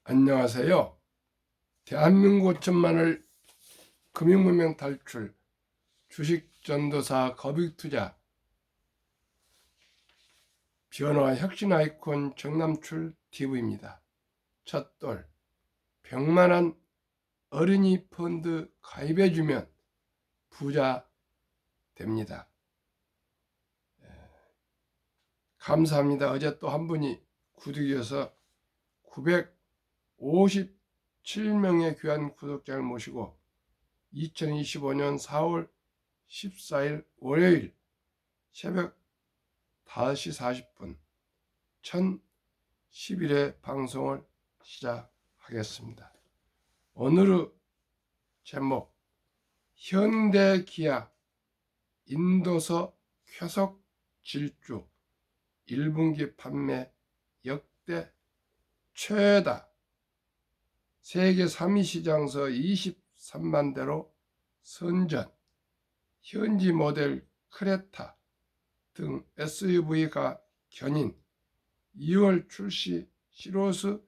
안녕하세요. 대한민국 5천만을 금융문명 탈출, 주식전도사 거빅투자, 변화 혁신 아이콘 정남출 TV입니다. 첫돌, 100만원 어린이 펀드 가입해주면 부자 됩니다. 감사합니다. 어제 또 한 분이 구독이어서 957명의 귀한 구독자를 모시고 2025년 4월 14일 월요일 새벽 5시 40분 1011회 방송을 시작하겠습니다. 오늘의 제목, 현대기아 인도서 쾌속 질주 1분기 판매 역대 최다, 세계 3위 시장서 23만 대로 선전, 현지 모델 크레타 등 SUV가 견인, 2월 출시 시로스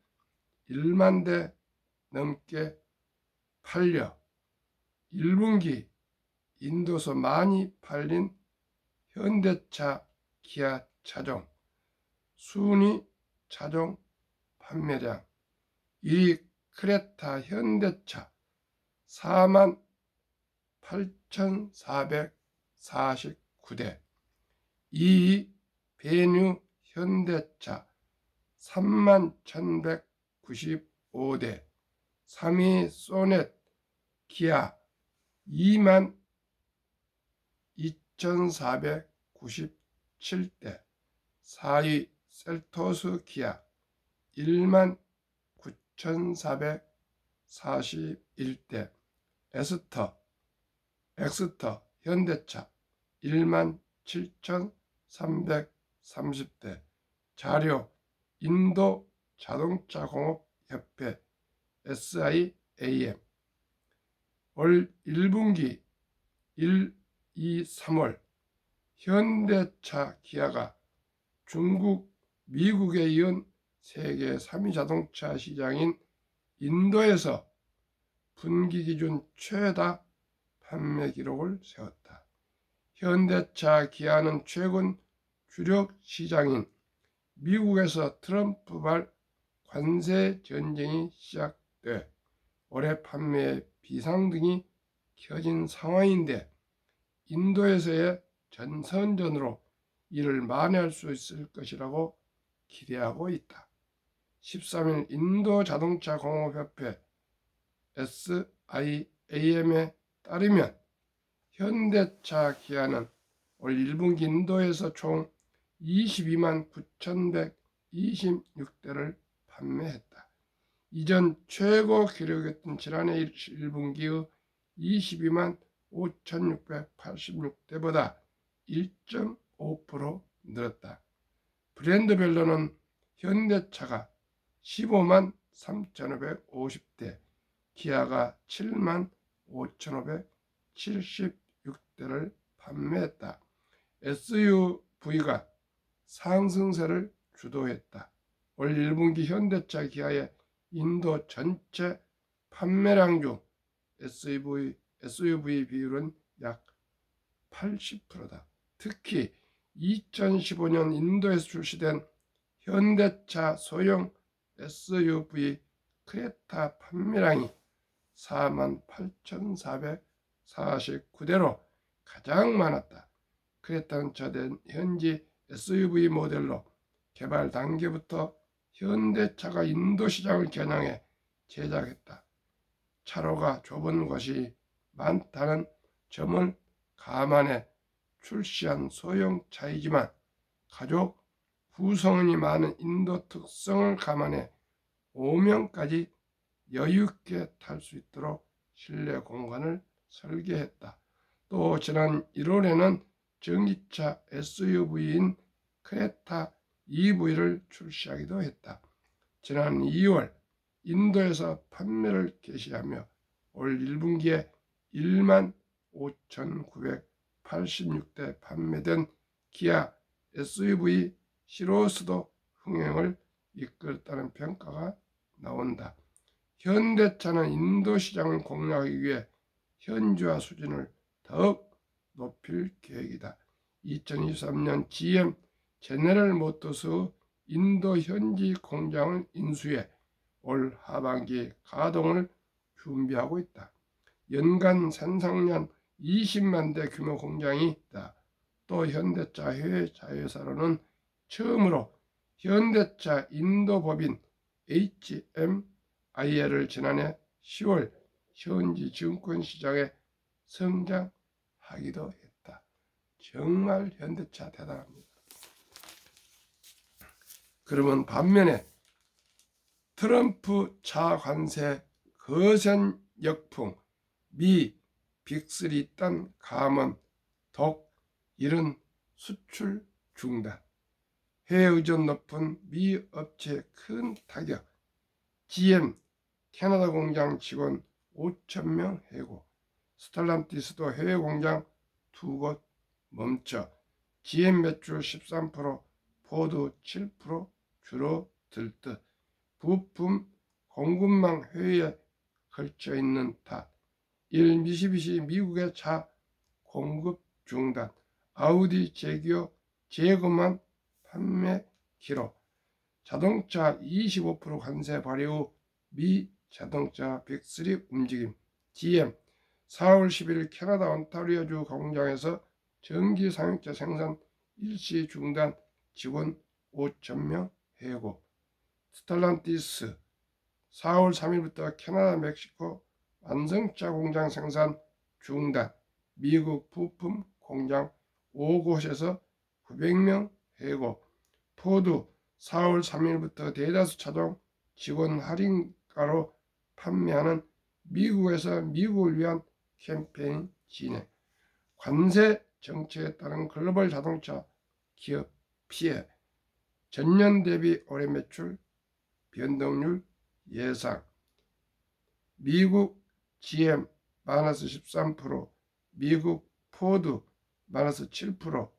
1만 대 넘게 팔려 1분기 인도서 많이 팔린 현대차 기아 차종, 순위 차종 판매량 1위 크레타 현대차 48,449대, 2위 베뉴 현대차 31,195대, 3위 소넷 기아 22,497대, 4위 셀토스 기아 19,441대, 엑스터 현대차 17,330대. 자료 인도 자동차 공업 협회 SIAM. 올 1분기 1, 2, 3월 현대차 기아가 중국, 미국에 이은 세계 3위 자동차 시장인 인도에서 분기 기준 최다 판매 기록을 세웠다. 현대차 기아는 최근 주력 시장인 미국에서 트럼프발 관세 전쟁이 시작돼 올해 판매에 비상등이 켜진 상황인데 인도에서의 전선전으로 이를 만회할 수 있을 것이라고 기대하고 있다. 13일 인도 자동차 공업협회 SIAM에 따르면 현대차 기아는 올 1분기 인도에서 총 22만 9,126대를 판매했다. 이전 최고 기록이었던 지난해 1분기의 22만 5,686대보다 1.5% 늘었다. 브랜드별로는 현대차가 15만 3,550대, 기아가 7만 5,576대를 판매했다. SUV가 상승세를 주도했다. 올 1분기 현대차 기아의 인도 전체 판매량 중 SUV 비율은 약 80%다. 특히 2015년 인도에서 출시된 현대차 소형 SUV 크레타 판매량이 48,449대로 가장 많았다. 크레타는 저된 현지 SUV 모델로 개발 단계부터 현대차가 인도 시장을 겨냥해 제작했다. 차로가 좁은 곳이 많다는 점을 감안해 출시한 소형차이지만 가족 구성원이 많은 인도 특성을 감안해 5명까지 여유있게 탈 수 있도록 실내 공간을 설계했다. 또 지난 1월에는 전기차 SUV인 크레타 EV를 출시하기도 했다. 지난 2월 인도에서 판매를 개시하며 올 1분기에 1만 5,986대 판매된 기아 SUV 시로스도 흥행을 이끌었다는 평가가 나온다. 현대차는 인도 시장을 공략하기 위해 현지화 수준을 더욱 높일 계획이다. 2023년 GM 제네럴 모터스 인도 현지 공장을 인수해 올 하반기 가동을 준비하고 있다. 연간 생산량 20만 대 규모 공장이 있다. 또 현대차 해외 자회사로는 처음으로 현대차 인도 법인 HMIL을 지난해 10월 현지 증권시장에 성장하기도 했다. 정말 현대차 대단합니다. 그러면 반면에 트럼프 차 관세 거센 역풍, 미 빅3 단 감원, 독 이런 수출 중단, 해외 의존 높은 미 업체의 큰 타격, GM 캐나다 공장 직원 5,000명 해고, 스텔란티스도 해외 공장 2곳 멈춰, GM 매출 13%, 포드 7% 줄어들 듯, 부품 공급망 회의에 걸쳐 있는 탓, 미쓰비시 미국의 차 공급 중단, 아우디 제기어 재고만 판매 기록, 자동차 25% 관세 발효 후 미 자동차 빅3 움직임, GM 4월 10일 캐나다 온타리오주 공장에서 전기 상용차 생산 일시 중단, 직원 5,000명 해고, 스텔란티스 4월 3일부터 캐나다 멕시코 완성차 공장 생산 중단, 미국 부품 공장 5곳에서 900명 해고, 포드 4월 3일부터 대다수 차종 직원 할인가로 판매하는 미국에서 미국을 위한 캠페인 진행, 관세 정책에 따른 글로벌 자동차 기업 피해, 전년 대비 올해 매출 변동률 예상, 미국 GM 마이너스 13%, 미국 포드 마이너스 7%,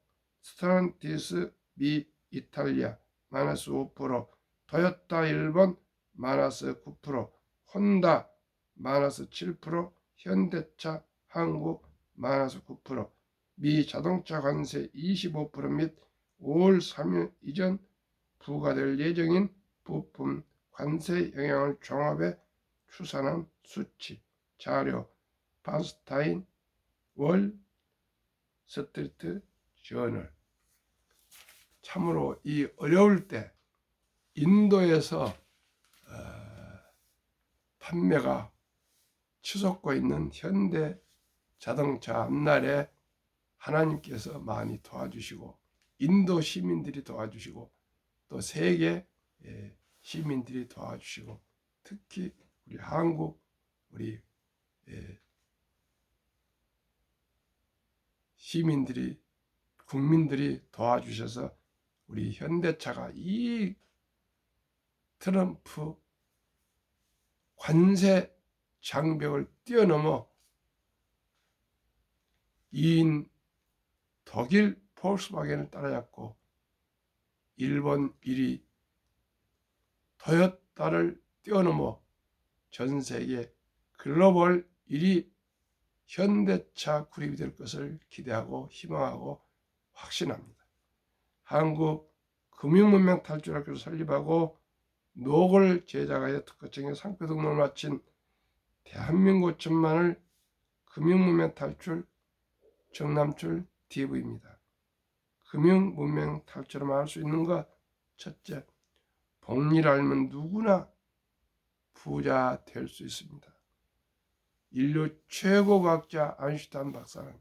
스텔란티스 미 이탈리아 마이너스 5%, 토요타 일본 마이너스 9%, 혼다 마이너스 7%, 현대차 한국 마이너스 9%, 미 자동차 관세 25%및 5월 3일 이전 부과될 예정인 부품 관세 영향을 종합해 추산한 수치, 자료, 반스타인 월 스트리트 저널. 참으로 이 어려울 때 인도에서 판매가 치솟고 있는 현대 자동차 앞날에 하나님께서 많이 도와주시고, 인도 시민들이 도와주시고, 또 세계 시민들이 도와주시고, 특히 우리 한국 우리 시민들이, 국민들이 도와주셔서 우리 현대차가 이 트럼프 관세 장벽을 뛰어넘어 2인 독일 볼kswagen을 따라잡고 일본 1위 토요타를 뛰어넘어 전 세계 글로벌 1위 현대차 구립이 될 것을 기대하고 희망하고 확신합니다. 한국 금융문명 탈출학교를 설립하고 노골 제작하여 특허청에 상표 등록을 마친 대한민국 천만을 금융문명 탈출 정남출 TV입니다. 금융문명 탈출을 할 수 있는 것, 첫째, 복리를 알면 누구나 부자 될 수 있습니다. 인류 최고 과학자 아인슈타인 박사는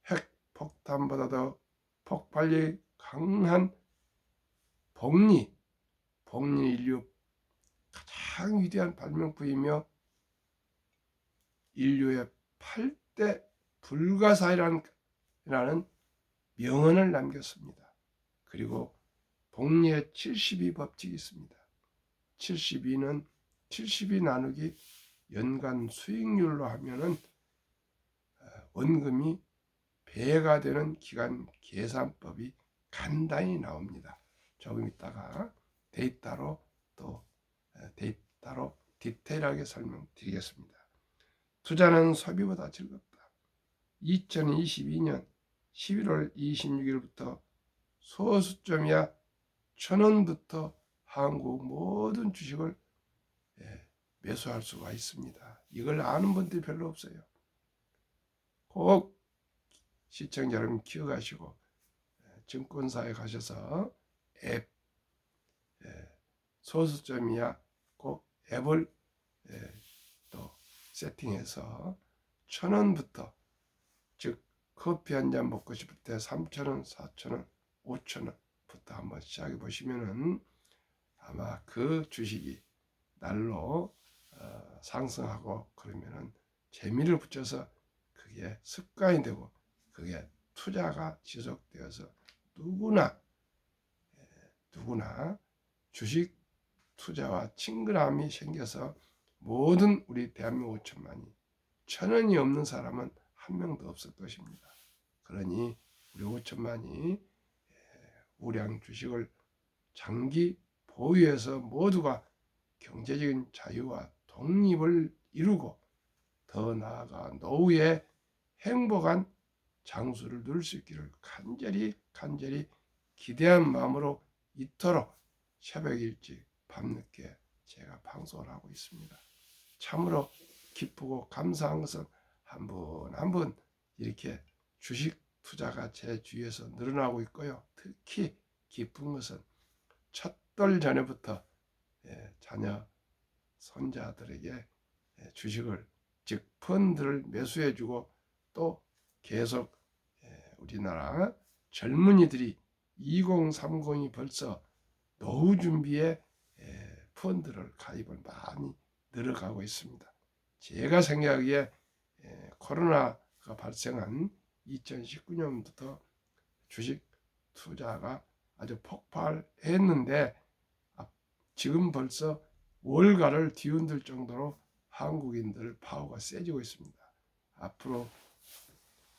핵폭탄보다도 폭발력이 강한 복리 인류 가장 위대한 발명품이며 인류의 8대 불가사의라는 명언을 남겼습니다. 그리고 복리의 72 법칙이 있습니다. 72는 72 나누기 연간 수익률로 하면은 원금이 배가 되는 기간 계산법이 간단히 나옵니다. 조금 있다가 데이터로 또 데이터로 디테일하게 설명드리겠습니다. 투자는 소비보다 즐겁다. 2022년 11월 26일부터 소수점이야 1,000원부터 한국 모든 주식을 매수할 수가 있습니다. 이걸 아는 분들이 별로 없어요. 꼭 시청자 여러분 기억하시고 증권사에 가셔서 앱 소수점이야 꼭 앱을 또 세팅해서 1,000원부터, 즉 커피 한 잔 먹고 싶을 때 3,000원, 4,000원, 5,000원부터 한번 시작해 보시면은 아마 그 주식이 날로 상승하고 그러면은 재미를 붙여서 그게 습관이 되고 그게 투자가 지속되어서 누구나 주식 투자와 친근함이 생겨서 모든 우리 대한민국 5천만이 1,000원이 없는 사람은 한 명도 없을 것입니다. 그러니 우리 5천만이 우량 주식을 장기 보유해서 모두가 경제적인 자유와 독립을 이루고 더 나아가 노후에 행복한 장수를 누릴 수 있기를 간절히 기대한 마음으로 이토록 새벽 일찍 밤늦게 제가 방송을 하고 있습니다. 참으로 기쁘고 감사한 것은 한 분 한 분 이렇게 주식 투자가 제 주위에서 늘어나고 있고요. 특히 기쁜 것은 첫돌 전에부터 자녀 손자들에게 주식을 즉 펀드를 매수해주고 또 계속 우리나라 젊은이들이 2030이 벌써 노후 준비에 펀드를 가입을 많이 늘어가고 있습니다. 제가 생각하기에 코로나가 발생한 2019년부터 주식 투자가 아주 폭발했는데 지금 벌써 월가를 뒤흔들 정도로 한국인들 파워가 세지고 있습니다. 앞으로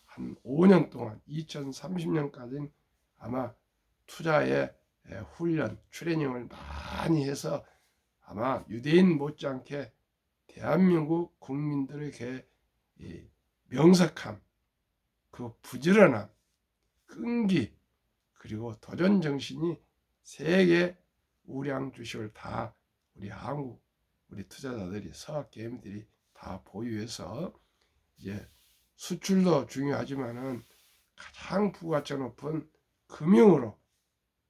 한 5년 동안 2030년까지는 아마 투자에 훈련, 트레이닝을 많이 해서 아마 유대인 못지않게 대한민국 국민들에게 명석함, 그 부지런함, 끈기, 그리고 도전 정신이 세계 우량 주식을 다 우리 한국 우리 투자자들이 서학 개미들이 다 보유해서 이제 수출도 중요하지만은 가장 부가치가 높은 금융으로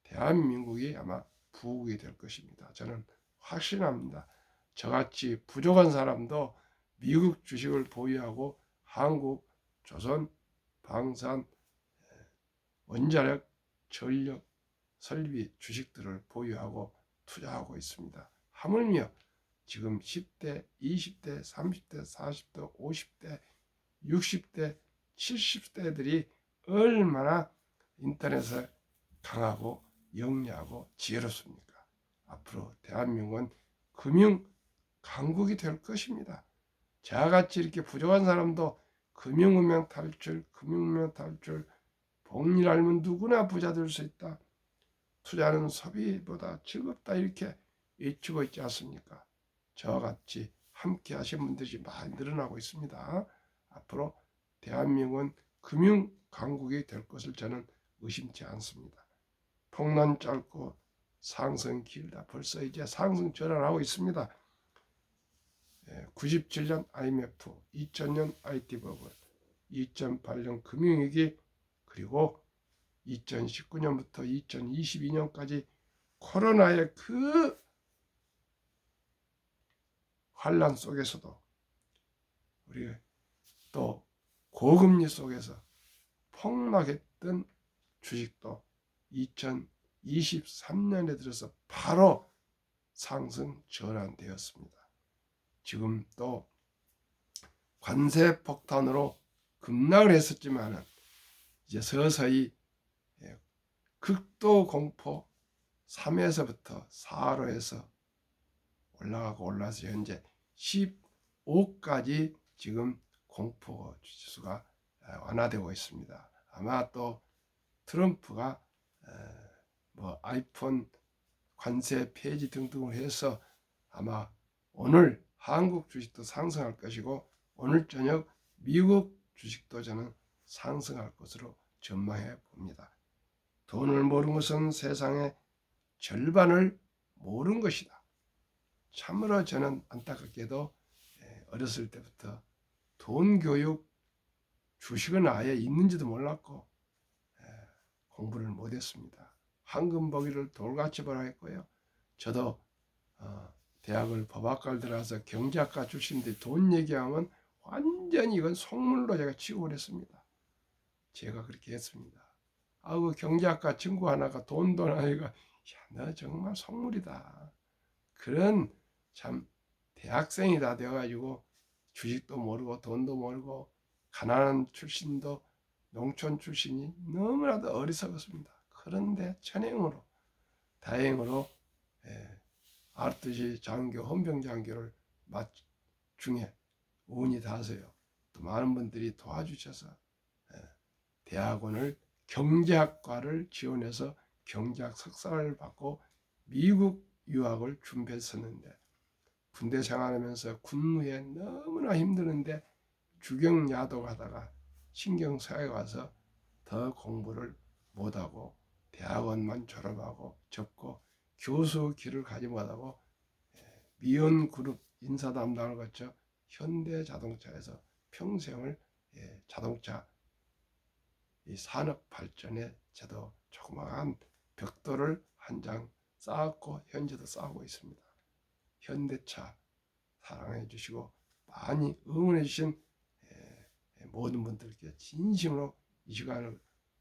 대한민국이 아마 부국이 될 것입니다. 저는 확신합니다. 저같이 부족한 사람도 미국 주식을 보유하고 한국, 조선, 방산, 원자력, 전력, 설비 주식들을 보유하고 투자하고 있습니다. 하물며 지금 10대, 20대, 30대, 40대, 50대, 60대, 70대들이 얼마나 인터넷에 강하고 영리하고 지혜롭습니까? 앞으로 대한민국은 금융 강국이 될 것입니다. 저같이 이렇게 부족한 사람도 금융운명 탈출, 복리를 알면 누구나 부자 될 수 있다. 투자는 소비보다 즐겁다 이렇게 외치고 있지 않습니까? 저같이 함께 하신 분들이 많이 늘어나고 있습니다. 앞으로 대한민국은 금융 강국이 될 것을 저는 의심치 않습니다. 폭락 짧고 상승 길다. 벌써 이제 상승 전환하고 있습니다. 97년 IMF, 2000년 IT 버블, 2008년 금융위기, 그리고 2019년부터 2022년까지 코로나의 그 환란 속에서도 우리 또 고금리 속에서 폭락했던 주식도 2023년에 들어서 바로 상승 전환되었습니다. 지금 또 관세 폭탄으로 급락을 했었지만은 이제 서서히 극도 공포 3에서부터 4로 해서 올라서 현재 15까지 지금 공포 지수가 완화되고 있습니다. 아마 또 트럼프가 뭐 아이폰 관세 폐지 등등을 해서 아마 오늘 한국 주식도 상승할 것이고 오늘 저녁 미국 주식도 저는 상승할 것으로 전망해 봅니다. 돈을 모르는 것은 세상의 절반을 모르는 것이다. 참으로 저는 안타깝게도 어렸을 때부터 돈 교육, 주식은 아예 있는지도 몰랐고 공부를 못했습니다. 황금보기를 돌같이 벌어 했고요. 저도 대학을 법학과를 들어가서 경제학과 출신인데 돈 얘기하면 완전히 이건 속물로 제가 치고 그랬습니다. 제가 그렇게 했습니다. 그 경제학과 친구 하나가 돈 하니까 야, 너 정말 속물이다. 그런 참 대학생이 다 되어가지고 주식도 모르고 돈도 모르고 가난한 출신도 농촌 출신이 너무나도 어리석었습니다. 그런데 천행으로 다행으로 아르트시 장교, 헌병 장교를 중에 운이 닿아서요. 또 많은 분들이 도와주셔서 대학원을 경제학과를 지원해서 경제학 석사를 받고 미국 유학을 준비했었는데 군대 생활하면서 군무에 너무나 힘드는데 주경야독 하다가 신경쇠가 와서 더 공부를 못하고 대학원만 졸업하고 접고 교수 길을 가지 못하고 미연그룹 인사 담당을 거쳐 현대자동차에서 평생을 자동차 산업 발전에 저도 조그마한 벽돌을 한 장 쌓았고 현재도 쌓고 있습니다. 현대차 사랑해 주시고 많이 응원해 주신 모든 분들께 진심으로 이 시간을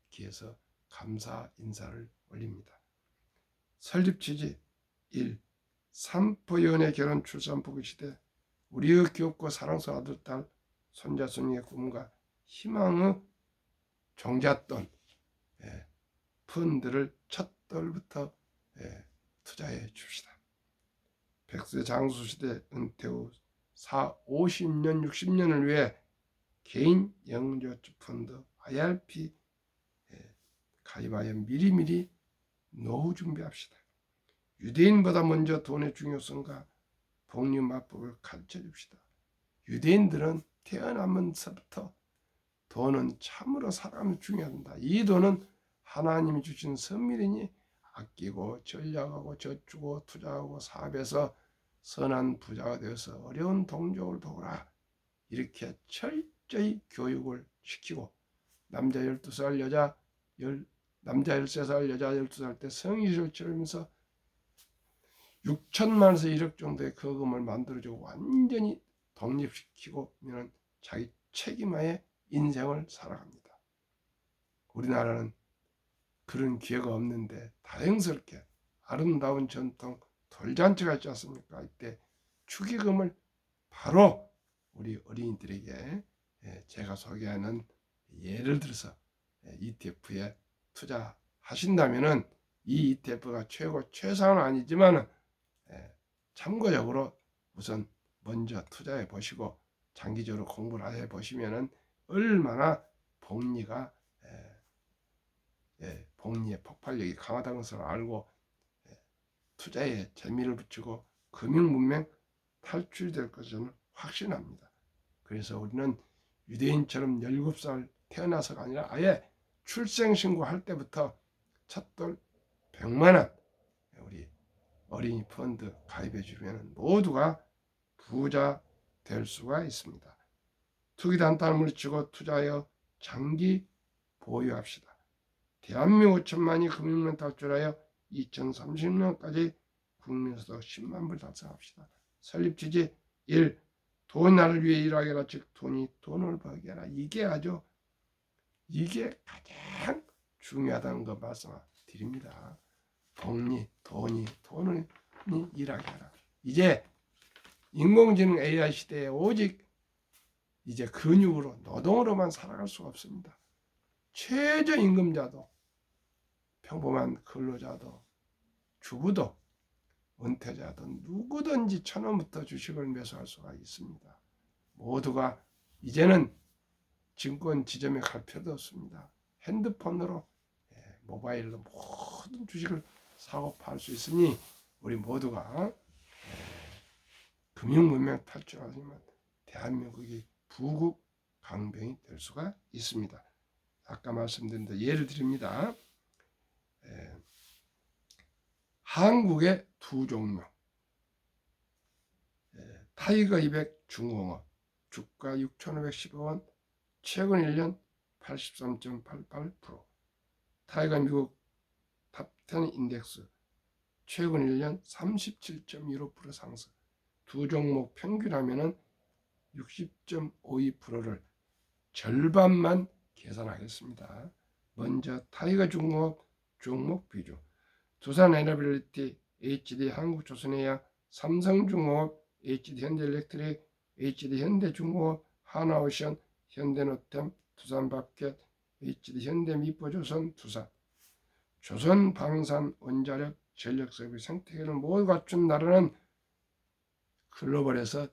기해서 감사 인사를 올립니다. 설립 취지 1. 삼포연의 결혼 출산 부귀 시대 우리의 귀엽고 사랑스러운 아들 딸 손자 손녀의 꿈과 희망의 종잣돈 펀드를 첫 돌부터 투자해 줍시다. 백세 장수 시대 은퇴 후 50년 60년을 위해 개인 영저축 펀드 IRP 가입하여 미리미리 노후 준비합시다. 유대인보다 먼저 돈의 중요성과 복리 맞법을 가르쳐 줍시다. 유대인들은 태어나면서부터 돈은 참으로 사람이 중요하다. 이 돈은 하나님이 주신 선물이니 아끼고 전략하고 저축하고 투자하고 사업해서 선한 부자가 되어서 어려운 동족을 도우라. 이렇게 철저히 교육을 시키고 남자 12살 남자 13살 여자 12살 때 성의를 치르면서 6천만에서 1억 정도의 거금을 만들어주고 완전히 독립시키고 자기 책임하에 인생을 살아갑니다. 우리나라는 그런 기회가 없는데 다행스럽게 아름다운 전통 돌잔치가 있지 않습니까? 이때 축의금을 바로 우리 어린이들에게 제가 소개하는 예를 들어서 ETF에 투자하신다면은 이 ETF가 최상은 아니지만 참고적으로 우선 먼저 투자해 보시고 장기적으로 공부를 해 보시면은 얼마나 복리가 복리의 폭발력이 강하다는 것을 알고 투자에 재미를 붙이고 금융 문명 탈출될 것을 확신합니다. 그래서 우리는 유대인처럼 17살 태어나서가 아니라 아예 출생신고할 때부터 첫돌 100만 원 우리 어린이 펀드 가입해 주면 모두가 부자 될 수가 있습니다. 투기 단타를 물리치고 투자하여 장기 보유합시다. 대한민국 5천만이 금융면 탈출하여 2030년까지 국민소득 10만 불 달성합시다. 설립 취지 1. 돈이 나를 위해 일하게 하라. 즉 돈이 돈을 벌게 하라. 이게 가장 중요하다는 거 말씀드립니다. 돈이 돈을 일하게 하라. 이제 인공지능 AI 시대에 오직 이제 근육으로 노동으로만 살아갈 수가 없습니다. 최저임금자도 평범한 근로자도 주부도 은퇴자도 누구든지 1,000원부터 주식을 매수할 수가 있습니다. 모두가 이제는 증권 지점에 갈 필요도 없습니다. 핸드폰으로 모바일로 모든 주식을 사고 팔 수 있으니 우리 모두가 금융문명 탈출하면 대한민국이 부국 강병이 될 수가 있습니다. 아까 말씀드린 데 예를 드립니다. 한국의 두 종목, 타이거 200 중공업 주가 6,515원, 최근 1년 83.88%, 타이거 미국 탑10 인덱스 최근 1년 37.15% 상승. 두 종목 평균하면은 60.52%를 절반만 계산하겠습니다. 먼저 타이거 중공업 종목 비중. 두산 에너빌리티, HD 한국조선해양, 삼성중공업, HD 현대일렉트릭, HD 현대중공업, 하나오션, 현대노템, 두산밥켓, HD 현대미포조선, 두산, 조선방산원자력, 전력서비, 생태계를 모두 갖춘 나라는 글로벌에서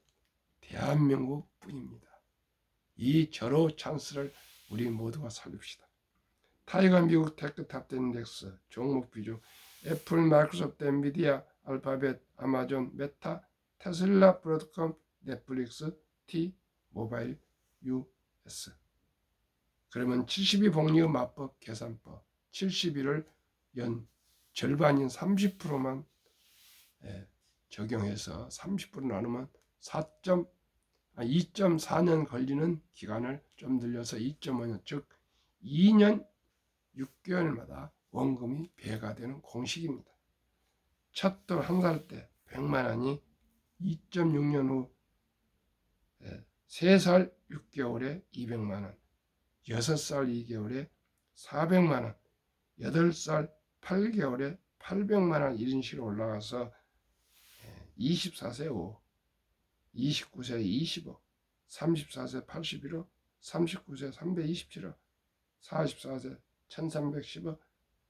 대한민국뿐입니다. 이 절호 찬스를 우리 모두가 살립시다. 타이거 미국 테크 탑10 인덱스 종목 비중. 애플, 마이크로소프트, 엔비디아, 알파벳, 아마존, 메타, 테슬라, 브로드컴, 넷플릭스, T, 모바일, US. 그러면 72 복리의 맞법 계산법 71을 연 절반인 30%만 적용해서 30% 나누면 2.4년 걸리는 기간을 좀 늘려서 2.5년, 즉 2년 6개월마다 원금이 배가 되는 공식입니다. 첫 돈 한 살 때 100만 원이 2.6년 후 3살 6개월에 200만 원, 6살 2개월에 400만 원, 8살 8개월에 800만 원 이런 식으로 올라가서 24세 5, 29세 20억, 34세 81억, 39세 327억, 44세 1310억,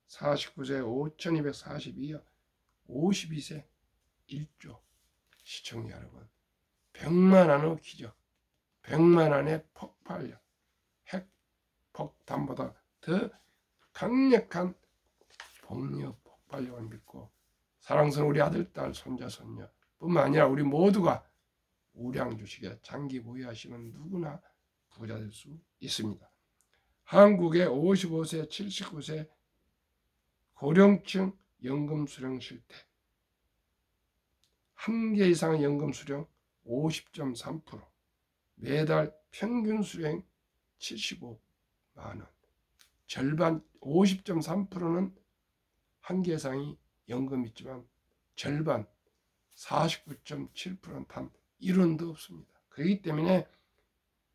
49세 5242억, 52세 1조. 시청자 여러분, 100만 원의 기적, 100만 원의 폭발력, 핵폭탄보다 더 강력한 복력 폭발력을 믿고 사랑스러운 우리 아들, 딸, 손자, 손녀 뿐만 아니라 우리 모두가 우량 주식에 장기 보유하시면 누구나 부자 될 수 있습니다. 한국의 55세, 79세 고령층 연금 수령 실태, 한 개 이상의 연금 수령 50.3%, 매달 평균 수령 75만 원, 절반 50.3%는 한 개 이상이 연금 있지만 절반 49.7%는 단 1원도 없습니다. 그렇기 때문에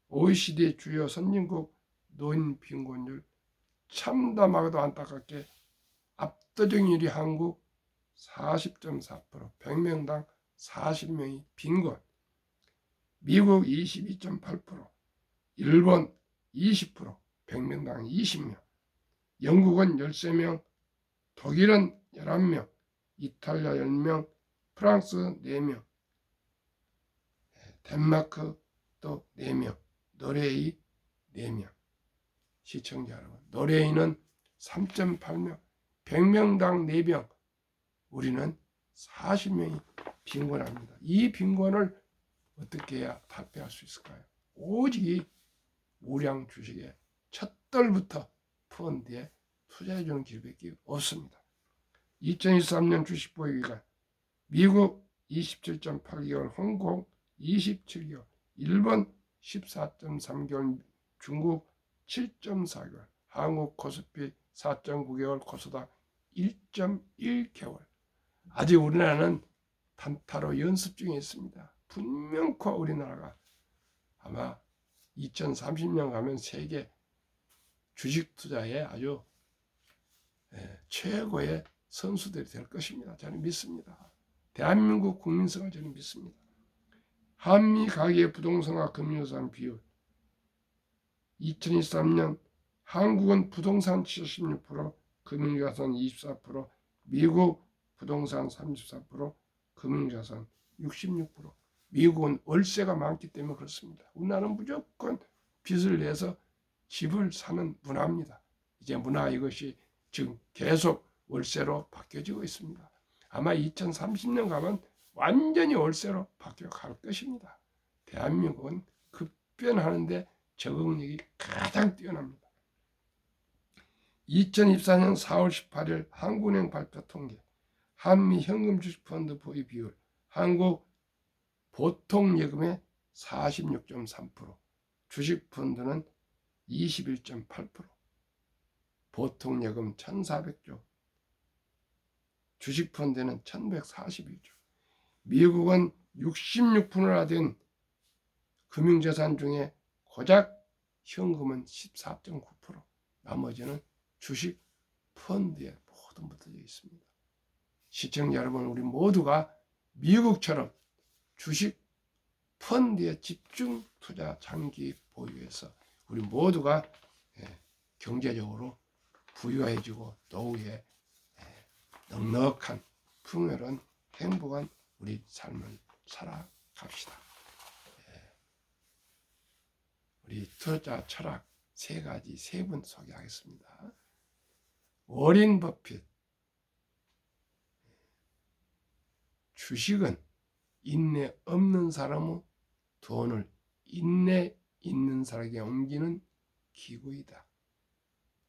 OECD 주요 선진국 노인 빈곤율 참담하고도 안타깝게 압도적률이 한국 40.4%, 100명당 40명이 빈곤, 미국 22.8%, 일본 20%, 100명당 20명, 영국은 13명, 독일은 11명, 이탈리아 10명, 프랑스 4명, 덴마크 또 4명, 노르웨이 4명. 시청자 여러분, 노르웨이는 3.8명, 100명당 4명, 우리는 40명이 빈곤합니다. 이 빈곤을 어떻게 해야 탈피할 수 있을까요? 오직 우량 주식에 첫 달부터 펀드에 투자해주는 길밖에 없습니다. 2023년 주식 보유기간 미국 27.8개월, 홍콩 27개월, 일본 14.3개월, 중국 7.4개월, 한국 코스피 4.9개월, 코스닥 1.1개월. 아직 우리나라는 단타로 연습 중에 있습니다. 분명코 우리나라가 아마 2030년 가면 세계 주식 투자에 아주 최고의 선수들이 될 것입니다. 저는 믿습니다. 대한민국 국민성을 저는 믿습니다. 한미 가계 부동산과 금융자산 비율 2023년 한국은 부동산 76%, 금융자산 24%, 미국 부동산 34%, 금융자산 66%. 미국은 월세가 많기 때문에 그렇습니다. 우리나라는 무조건 빚을 내서 집을 사는 문화입니다. 이제 문화 이것이 지금 계속 월세로 바뀌어지고 있습니다. 아마 2030년 가면 완전히 월세로 바뀌어갈 것입니다. 대한민국은 급변하는데 적응력이 가장 뛰어납니다. 2024년 4월 18일 한국은행 발표 통계, 한미 현금 주식펀드 보유 비율, 한국 보통예금의 46.3%, 주식펀드는 21.8%, 보통예금 1,400조, 주식펀드는 1,141조. 미국은 66%나 된 금융자산 중에 고작 현금은 14.9%, 나머지는 주식 펀드에 모두 묻어져 있습니다. 시청자 여러분, 우리 모두가 미국처럼 주식 펀드에 집중 투자 장기 보유해서 우리 모두가 경제적으로 부유해지고 노후에 넉넉한 풍요로운 행복한 우리 삶을 살아갑시다. 우리 투자 철학 세 분 소개하겠습니다. 워린 버핏, 주식은 인내 없는 사람의 돈을 인내 있는 사람에게 옮기는 기구이다.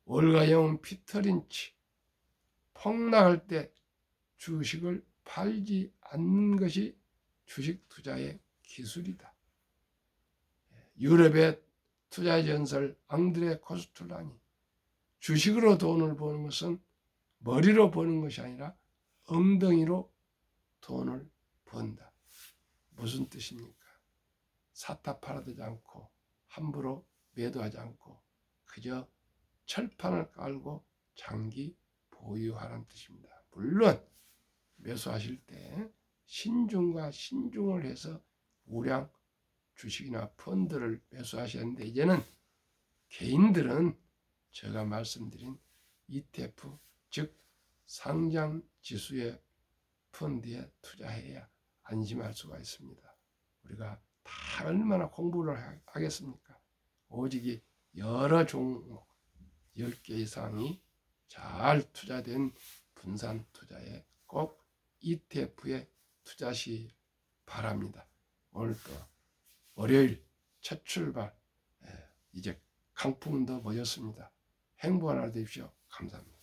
월가영 피터 린치, 폭락할 때 주식을 팔지 않는 것이 주식 투자의 기술이다. 유럽의 투자 전설 앙드레 코스툴라니, 주식으로 돈을 버는 것은 머리로 버는 것이 아니라 엉덩이로 돈을 번다. 무슨 뜻입니까? 사타 팔아두지 않고 함부로 매도하지 않고 그저 철판을 깔고 장기 보유하라는 뜻입니다. 물론 매수하실 때 신중과 신중을 해서 우량 주식이나 펀드를 매수하셔야 하는데, 이제는 개인들은 제가 말씀드린 ETF, 즉 상장 지수의 펀드에 투자해야 안심할 수가 있습니다. 우리가 다 얼마나 공부를 하겠습니까? 오직 여러 종목 10개 이상이 잘 투자된 분산 투자에 꼭 ETF에 투자시 바랍니다. 오늘도 월요일 첫 출발, 이제 강풍도 모였습니다. 행복한 하루 되십시오. 감사합니다.